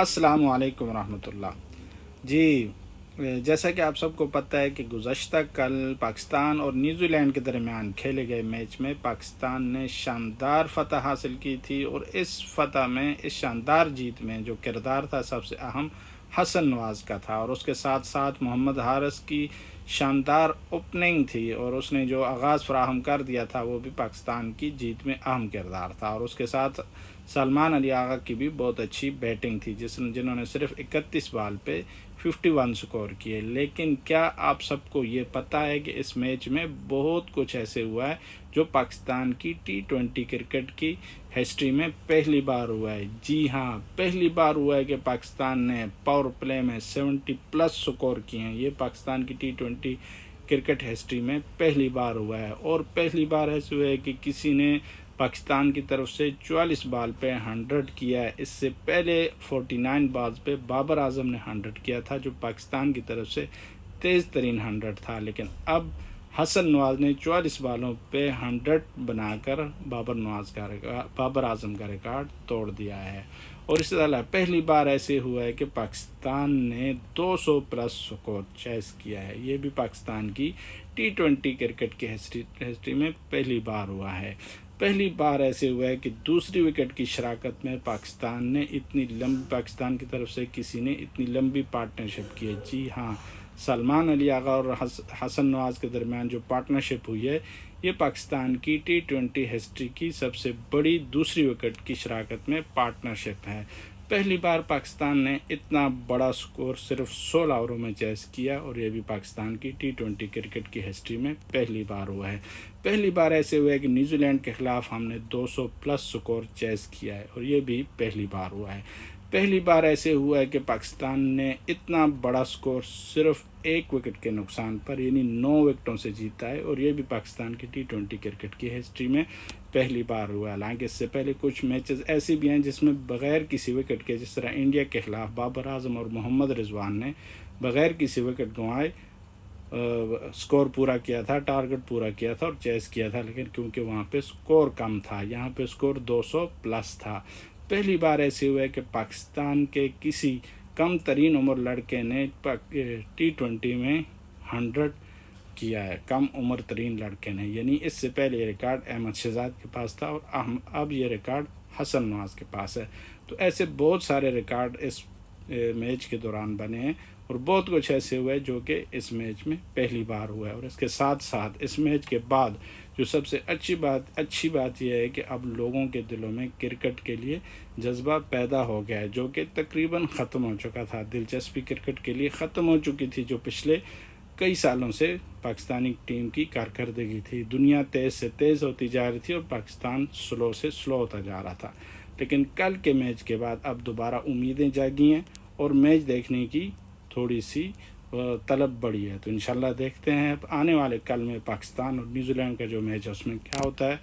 السلام علیکم ورحمۃ اللہ جی۔ جیسا کہ آپ سب کو پتہ ہے کہ گزشتہ کل پاکستان اور نیوزی لینڈ کے درمیان کھیلے گئے میچ میں پاکستان نے شاندار فتح حاصل کی تھی، اور اس فتح میں، اس شاندار جیت میں جو کردار تھا سب سے اہم حسن نواز کا تھا، اور اس کے ساتھ ساتھ محمد حارث کی شاندار اوپننگ تھی، اور اس نے جو آغاز فراہم کر دیا تھا وہ بھی پاکستان کی جیت میں اہم کردار تھا، اور اس کے ساتھ سلمان علی آغا کی بھی بہت اچھی بیٹنگ تھی جنہوں نے صرف 31 بال پہ 51 سکور کیے۔ لیکن کیا آپ سب کو یہ پتہ ہے کہ اس میچ میں بہت کچھ ایسے ہوا ہے جو پاکستان کی T20 کرکٹ کی ہسٹری میں پہلی بار ہوا ہے؟ جی ہاں، پہلی بار ہوا ہے کہ پاکستان نے پاور پلے میں 70+ سکور کیے ہیں۔ یہ پاکستان کی T20 کرکٹ ہسٹری میں پہلی بار ہوا ہے، اور پہلی بار ایسے ہوا ہے کہ کسی نے پاکستان کی طرف سے 44 بال پہ 100 کیا ہے۔ اس سے پہلے 49 بالز پہ بابر اعظم نے 100 کیا تھا، جو پاکستان کی طرف سے تیز ترین 100 تھا، لیکن اب حسن نواز نے 44 بالوں پہ 100 بنا کر بابر اعظم کا ریکارڈ توڑ دیا ہے۔ اور اس سے علاوہ پہلی بار ایسے ہوا ہے کہ پاکستان نے 200+ سکور چیس کیا ہے۔ یہ بھی پاکستان کی T20 کرکٹ کی ہسٹری میں پہلی بار ہوا ہے۔ پہلی بار ایسے ہوا ہے کہ دوسری وکٹ کی شراکت میں پاکستان کی طرف سے کسی نے اتنی لمبی پارٹنرشپ کی ہے۔ جی ہاں، سلمان علی آغا اور حسن نواز کے درمیان جو پارٹنرشپ ہوئی ہے، یہ پاکستان کی T20 ہسٹری کی سب سے بڑی دوسری وکٹ کی شراکت میں پارٹنرشپ ہے۔ پہلی بار پاکستان نے اتنا بڑا سکور صرف 16 اووروں میں چیس کیا، اور یہ بھی پاکستان کی T20 کرکٹ کی ہسٹری میں پہلی بار ہوا ہے۔ پہلی بار ایسے ہوا ہے کہ نیوزی لینڈ کے خلاف ہم نے 200+ سکور چیس کیا ہے، اور یہ بھی پہلی بار ہوا ہے۔ پہلی بار ایسے ہوا ہے کہ پاکستان نے اتنا بڑا سکور صرف ایک وکٹ کے نقصان پر، یعنی 9 وکٹوں سے جیتا ہے، اور یہ بھی پاکستان کی T20 کرکٹ کی ہسٹری میں پہلی بار ہوا ہے۔ حالانکہ اس سے پہلے کچھ میچز ایسی بھی ہیں جس میں بغیر کسی وکٹ کے، جس طرح انڈیا کے خلاف بابر اعظم اور محمد رضوان نے بغیر کسی وکٹ گنوائے سکور پورا کیا تھا، ٹارگٹ پورا کیا تھا اور چیس کیا تھا، لیکن کیونکہ وہاں پہ سکور کم تھا، یہاں پہ سکور 200+ تھا۔ پہلی بار ایسے ہوا ہے کہ پاکستان کے کسی کم ترین عمر لڑکے نے T20 میں 100 کیا ہے، کم عمر ترین لڑکے نے، یعنی اس سے پہلے یہ ریکارڈ احمد شہزاد کے پاس تھا، اور اب یہ ریکارڈ حسن نواز کے پاس ہے۔ تو ایسے بہت سارے ریکارڈ اس میچ کے دوران بنے ہیں، اور بہت کچھ ایسے ہوئے جو کہ اس میچ میں پہلی بار ہوا ہے۔ اور اس کے ساتھ ساتھ اس میچ کے بعد جو سب سے اچھی بات یہ ہے کہ اب لوگوں کے دلوں میں کرکٹ کے لیے جذبہ پیدا ہو گیا ہے، جو کہ تقریباً ختم ہو چکا تھا۔ دلچسپی کرکٹ کے لیے ختم ہو چکی تھی، جو پچھلے کئی سالوں سے پاکستانی ٹیم کی کارکردگی تھی۔ دنیا تیز سے تیز ہوتی جا رہی تھی، اور پاکستان سلو سے سلو ہوتا جا رہا تھا، لیکن کل کے میچ کے بعد اب دوبارہ امیدیں جاگی ہیں، اور میچ دیکھنے کی تھوڑی سی طلب بڑھی ہے۔ تو انشاءاللہ دیکھتے ہیں آنے والے کل میں پاکستان اور نیوزی لینڈ کا جو میچ ہے اس میں کیا ہوتا ہے۔